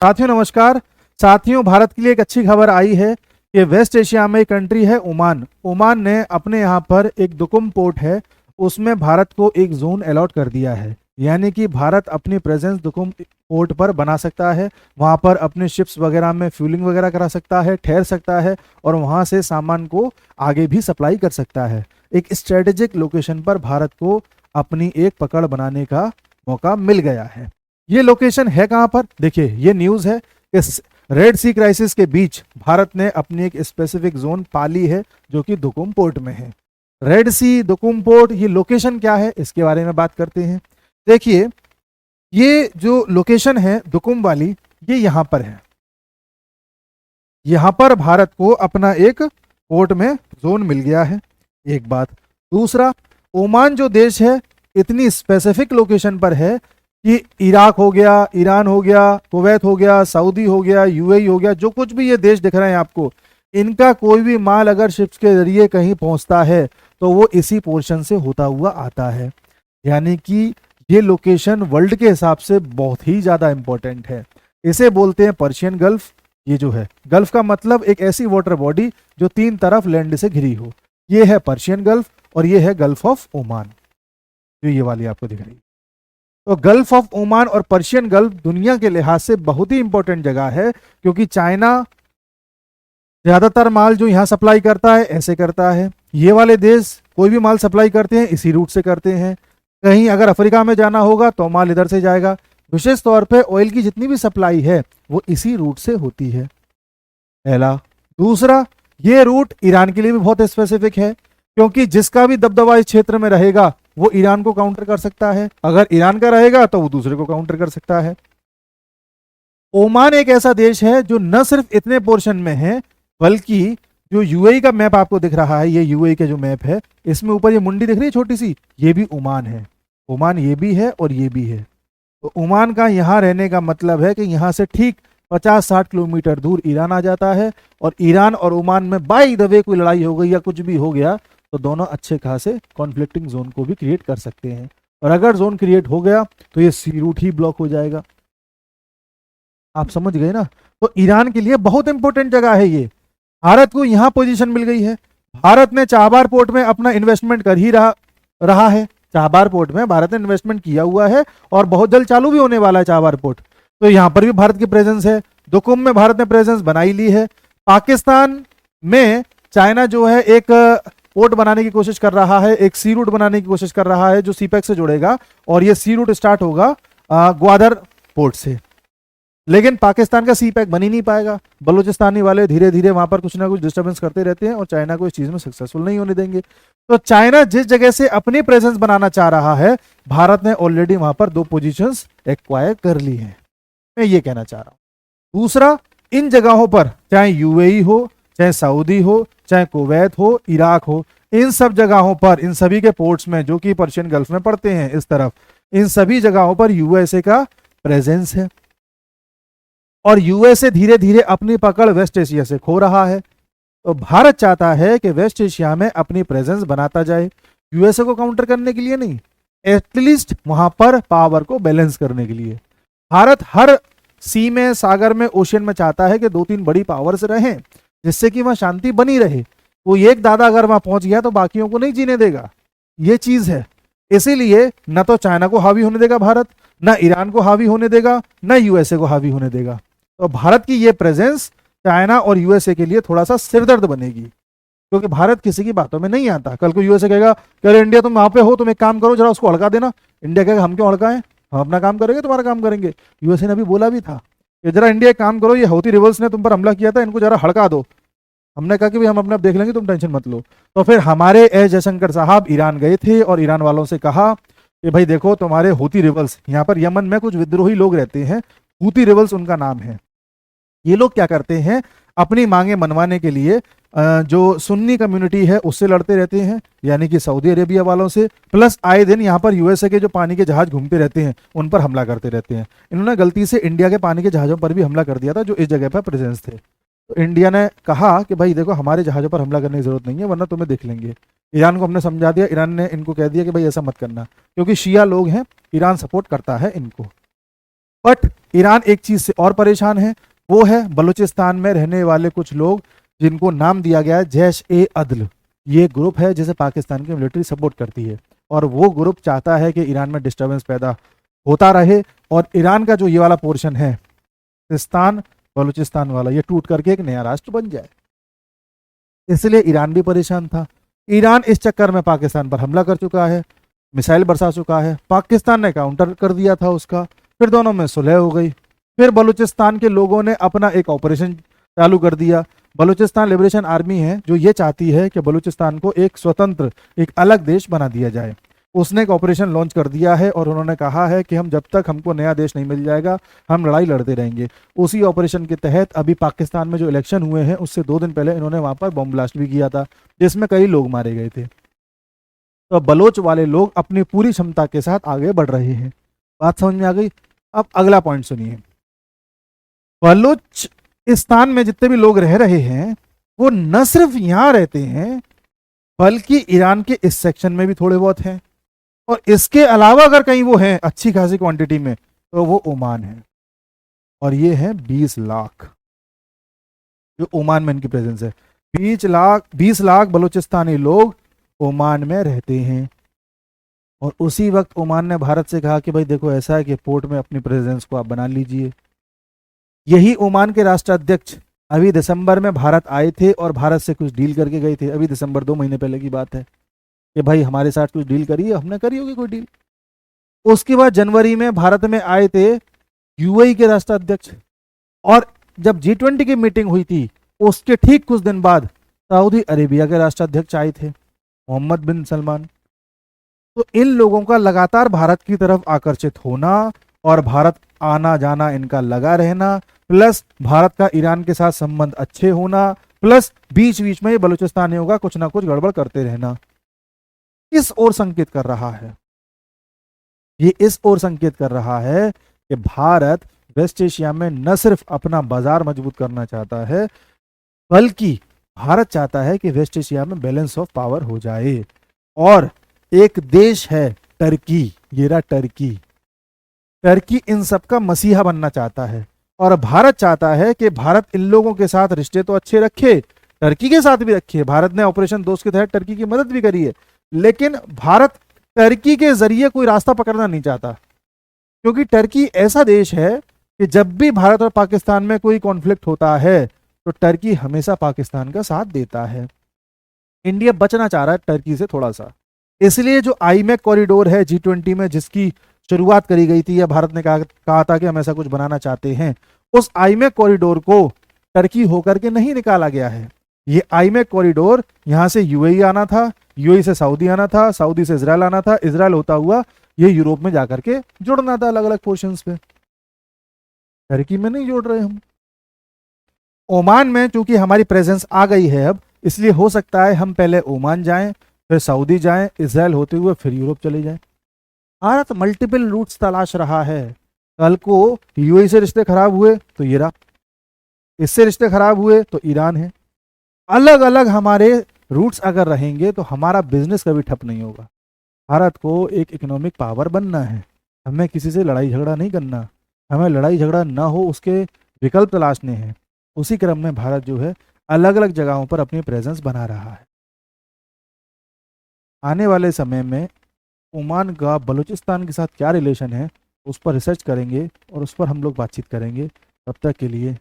साथियों नमस्कार। साथियों, भारत के लिए एक अच्छी खबर आई है कि वेस्ट एशिया में एक कंट्री है ओमान। ओमान ने अपने यहाँ पर एक दुकुम पोर्ट है, उसमें भारत को एक जोन अलॉट कर दिया है। यानी कि भारत अपनी प्रेजेंस दुकुम पोर्ट पर बना सकता है, वहाँ पर अपने शिप्स वगैरह में फ्यूलिंग वगैरह करा सकता है, ठहर सकता है और वहाँ से सामान को आगे भी सप्लाई कर सकता है। एक स्ट्रेटेजिक लोकेशन पर भारत को अपनी एक पकड़ बनाने का मौका मिल गया है। ये लोकेशन है कहां पर? देखिए, ये न्यूज है कि रेड सी क्राइसिस के बीच भारत ने अपनी एक स्पेसिफिक जोन पाली है जो कि दुकुम पोर्ट में है। रेड सी दुकुम पोर्ट, ये लोकेशन क्या है इसके बारे में बात करते हैं। देखिए, ये जो लोकेशन है दुकुम वाली, ये यहां पर है। यहां पर भारत को अपना एक पोर्ट में जोन मिल गया है, एक बात। दूसरा, ओमान जो देश है इतनी स्पेसिफिक लोकेशन पर है कि इराक हो गया, ईरान हो गया, कुवैत हो गया, सऊदी हो गया, यूएई हो गया, जो कुछ भी ये देश दिख रहे हैं आपको, इनका कोई भी माल अगर शिप्स के जरिए कहीं पहुंचता है तो वो इसी पोर्शन से होता हुआ आता है। यानी कि ये लोकेशन वर्ल्ड के हिसाब से बहुत ही ज्यादा इंपॉर्टेंट है। इसे बोलते हैं पर्शियन गल्फ। ये जो है गल्फ का मतलब एक ऐसी वाटर बॉडी जो तीन तरफ लैंड से घिरी हो, ये है पर्शियन गल्फ और ये है गल्फ ऑफ ओमान, जो ये वाली आपको दिख रही है। तो गल्फ ऑफ ओमान और पर्शियन गल्फ दुनिया के लिहाज से बहुत ही इंपॉर्टेंट जगह है, क्योंकि चाइना ज्यादातर माल जो यहां सप्लाई करता है ऐसे करता है। ये वाले देश कोई भी माल सप्लाई करते हैं इसी रूट से करते हैं। कहीं अगर अफ्रीका में जाना होगा तो माल इधर से जाएगा। विशेष तौर पे ऑयल की जितनी भी सप्लाई है वो इसी रूट से होती है, पहला। दूसरा, ये रूट ईरान के लिए भी बहुत स्पेसिफिक है, क्योंकि जिसका भी दबदबा इस क्षेत्र में रहेगा वो ईरान को काउंटर कर सकता है। अगर ईरान का रहेगा तो वो दूसरे को काउंटर कर सकता है। ओमान एक ऐसा देश है जो न सिर्फ इतने पोर्शन में है, बल्कि जो यूएई का मैप आपको दिख रहा है, ये यूएई का जो मैप है, इसमें ऊपर ये मुंडी दिख रही है छोटी सी, ये भी ओमान है। ओमान ये भी है और ये भी है। तो ओमान का यहाँ रहने का मतलब है कि यहाँ से ठीक 50-60 किलोमीटर दूर ईरान आ जाता है, और ईरान और ओमान में बाई द वे कोई लड़ाई हो गई या कुछ भी हो गया तो दोनों अच्छे खासे कॉन्फ्लिक्टिंग जोन को भी क्रिएट कर सकते हैं। और अगर जोन क्रिएट हो गया तो ये सी रूट ही ब्लॉक हो जाएगा। आप समझ गए ना? तो ईरान के लिए बहुत इंपॉर्टेंट जगह है ये। भारत को यहां पोजीशन मिल गई है। भारत ने चाबार पोर्ट में अपना इन्वेस्टमेंट कर ही रहा है। चाबार पोर्ट में भारत ने इन्वेस्टमेंट किया हुआ है और बहुत जल्द चालू भी होने वाला है चाबार पोर्ट। तो यहां पर भी भारत की प्रेजेंस है। दुकुम में भारत ने प्रेजेंस बनाई ली है। पाकिस्तान में चाइना जो है एक पोर्ट बनाने की कोशिश कर रहा है, एक सी रूट बनाने की कोशिश कर रहा है जो सीपेक से जुड़ेगा, और ये सी रूट स्टार्ट होगा ग्वादर पोर्ट से। लेकिन पाकिस्तान का सी पैक बन ही नहीं पाएगा। बलूचिस्तानी वाले धीरे धीरे वहां पर कुछ ना कुछ डिस्टर्बेंस करते रहते हैं और चाइना को इस चीज में सक्सेसफुल नहीं होने देंगे। तो चाइना जिस जगह से अपनी प्रेजेंस बनाना चाह रहा है, भारत ने ऑलरेडी वहां पर 2 पोजीशंस एक्वायर कर ली है, मैं ये कहना चाह रहा हूं। दूसरा, इन जगहों पर चाहे यूएई हो, चाहे सऊदी हो, चाहे कुवैत हो, इराक हो, इन सब जगहों पर, इन सभी के पोर्ट्स में जो कि पर्शियन गल्फ में पड़ते हैं इस तरफ, इन सभी जगहों पर यूएसए का प्रेजेंस है। और यूएसए धीरे धीरे अपनी पकड़ वेस्ट एशिया से खो रहा है। तो भारत चाहता है कि वेस्ट एशिया में अपनी प्रेजेंस बनाता जाए, यूएसए को काउंटर करने के लिए नहीं, एटलीस्ट वहां पर पावर को बैलेंस करने के लिए। भारत हर सी में, सागर में, ओशियन में चाहता है कि 2-3 बड़ी पावर्स रहें, जिससे कि वहां शांति बनी रहे। वो एक दादा अगर वहां पहुंच गया तो बाकियों को नहीं जीने देगा, ये चीज है। इसीलिए न तो चाइना को हावी होने देगा भारत, न ईरान को हावी होने देगा, न यूएसए को हावी होने देगा। तो भारत की ये प्रेजेंस चाइना और यूएसए के लिए थोड़ा सा सिरदर्द बनेगी, क्योंकि भारत किसी की बातों में नहीं आता। कल को यूएसए कहेगा कि अरे इंडिया तुम वहां पे हो, तुम एक काम करो, जरा उसको हड़का देना। इंडिया कहेगा हम क्यों हड़काएं, हम अपना काम करेंगे, तुम्हारा काम करेंगे। यूएसए ने अभी बोला भी था कि जरा इंडिया एक काम करो, ये हौती रिबल्स ने तुम पर हमला किया था, इनको जरा हड़का दो। हमने कहा कि भाई हम अपने आप देख लेंगे, तुम टेंशन मत लो। तो फिर हमारे एस जयशंकर साहब ईरान गए थे और ईरान वालों से कहा कि भाई देखो, तुम्हारे हूती रिबल्स, यहाँ पर यमन में कुछ विद्रोही लोग रहते हैं, हूती रिबल्स उनका नाम है। ये लोग क्या करते हैं, अपनी मांगे मनवाने के लिए जो सुन्नी कम्युनिटी है उससे लड़ते रहते हैं, यानी कि सऊदी अरेबिया वालों से, प्लस आए दिन यहाँ पर यूएसए के जो पानी के जहाज घूमते रहते हैं उन पर हमला करते रहते हैं। इन्होंने गलती से इंडिया के पानी के जहाज़ों पर भी हमला कर दिया था जो इस जगह पर प्रेजेंस थे। तो इंडिया ने कहा कि भाई देखो, हमारे जहाज़ों पर हमला करने की जरूरत नहीं है, वरना तुम्हें देख लेंगे। ईरान को हमने समझा दिया, ईरान ने इनको कह दिया कि भाई ऐसा मत करना, क्योंकि शिया लोग हैं, ईरान सपोर्ट करता है इनको। बट ईरान एक चीज से और परेशान है, वो है बलूचिस्तान में रहने वाले कुछ लोग जिनको नाम दिया गया है जैश ए अदल। ये ग्रुप है जिसे पाकिस्तान की मिलिट्री सपोर्ट करती है, और वो ग्रुप चाहता है कि ईरान में डिस्टर्बेंस पैदा होता रहे और ईरान का जो ये वाला पोर्शन है सिस्तान बलूचिस्तान वाला, ये टूट करके एक नया राष्ट्र बन जाए। इसलिए ईरान भी परेशान था। ईरान इस चक्कर में पाकिस्तान पर हमला कर चुका है, मिसाइल बरसा चुका है, पाकिस्तान ने काउंटर कर दिया था उसका, फिर दोनों में सुलह हो गई। फिर बलूचिस्तान के लोगों ने अपना एक ऑपरेशन चालू कर दिया। बलूचिस्तान लिबरेशन आर्मी है जो ये चाहती है कि बलूचिस्तान को एक स्वतंत्र, एक अलग देश बना दिया जाए। उसने एक ऑपरेशन लॉन्च कर दिया है और उन्होंने कहा है कि हम जब तक हमको नया देश नहीं मिल जाएगा हम लड़ाई लड़ते रहेंगे। उसी ऑपरेशन के तहत अभी पाकिस्तान में जो इलेक्शन हुए हैं उससे 2 दिन पहले इन्होंने वहां पर बॉम्ब ब्लास्ट भी किया था, जिसमें कई लोग मारे गए थे। तो बलोच वाले लोग अपनी पूरी क्षमता के साथ आगे बढ़ रहे हैं। बात समझ में आ गई? अब अगला पॉइंट सुनिए। बलूचिस्तान में जितने भी लोग रह रहे हैं वो न सिर्फ यहां रहते हैं बल्कि ईरान के इस सेक्शन में भी थोड़े बहुत हैं, और इसके अलावा अगर कहीं वो हैं अच्छी खासी क्वांटिटी में तो वो ओमान है, और ये है 20 लाख जो ओमान में इनकी प्रेजेंस है। 20 लाख बलूचिस्तानी लोग ओमान में रहते हैं। और उसी वक्त ओमान ने भारत से कहा कि भाई देखो ऐसा है कि पोर्ट में अपनी प्रेजेंस को आप बना लीजिए। यही ओमान के राष्ट्राध्यक्ष अभी दिसंबर में भारत आए थे और भारत से कुछ डील करके गए थे। अभी दिसंबर 2 महीने पहले की बात है कि भाई हमारे साथ कुछ डील करिए, हमने करी होगी कोई डील। उसके बाद जनवरी में भारत में आए थे यूएई के राष्ट्राध्यक्ष, और जब G20 की मीटिंग हुई थी उसके ठीक कुछ दिन बाद सऊदी अरेबिया के राष्ट्राध्यक्ष आए थे, मोहम्मद बिन सलमान। तो इन लोगों का लगातार भारत की तरफ आकर्षित होना और भारत आना जाना इनका लगा रहना, प्लस भारत का ईरान के साथ संबंध अच्छे होना, प्लस बीच बीच में बलूचिस्तानियों का कुछ ना कुछ गड़बड़ करते रहना, इस ओर संकेत कर रहा है। ये इस ओर संकेत कर रहा है कि भारत वेस्ट एशिया में न सिर्फ अपना बाजार मजबूत करना चाहता है बल्कि भारत चाहता है कि वेस्ट एशिया में बैलेंस ऑफ पावर हो जाए। और एक देश है टर्की, ये रहा टर्की। टर्की इन सब का मसीहा बनना चाहता है और भारत चाहता है कि भारत इन लोगों के साथ रिश्ते तो अच्छे रखे, टर्की के साथ भी रखे। भारत ने ऑपरेशन दोस्त के तहत टर्की की मदद भी करी है, लेकिन भारत टर्की के जरिए कोई रास्ता पकड़ना नहीं चाहता, क्योंकि टर्की ऐसा देश है कि जब भी भारत और पाकिस्तान में कोई कॉन्फ्लिक्ट होता है तो टर्की हमेशा पाकिस्तान का साथ देता है। इंडिया बचना चाह रहा है टर्की से थोड़ा सा, इसलिए जो आईमेक कॉरिडोर है G20 में जिसकी शुरुआत करी गई थी या भारत ने कहा था कि हम ऐसा कुछ बनाना चाहते हैं, उस आईमेक कॉरिडोर को टर्की होकर के नहीं निकाला गया है। ये आईमेक कॉरिडोर यहां से यूएई आना था, यूएई से सऊदी आना था, सऊदी से इजराइल आना था, इजराइल होता हुआ ये यूरोप में जाकर के जुड़ना था अलग अलग पोर्शंस पे। टर्की में नहीं जोड़ रहे हम। ओमान में चूंकि हमारी प्रेजेंस आ गई है अब, इसलिए हो सकता है हम पहले ओमान जाएं, फिर सऊदी जाएं, इजराइल होते हुए फिर यूरोप चले जाएं। भारत मल्टीपल रूट्स तलाश रहा है। कल को यूएई से रिश्ते खराब हुए तो ये रहा, इससे रिश्ते खराब हुए तो ईरान है। अलग अलग हमारे रूट्स अगर रहेंगे तो हमारा बिजनेस कभी ठप नहीं होगा। भारत को एक इकोनॉमिक पावर बनना है, हमें किसी से लड़ाई झगड़ा नहीं करना, हमें लड़ाई झगड़ा ना हो उसके विकल्प तलाशने हैं। उसी क्रम में भारत जो है अलग अलग जगहों पर अपनी प्रेजेंस बना रहा है। आने वाले समय में ओमान का बलूचिस्तान के साथ क्या रिलेशन है उस पर रिसर्च करेंगे और उस पर हम लोग बातचीत करेंगे। तब तक के लिए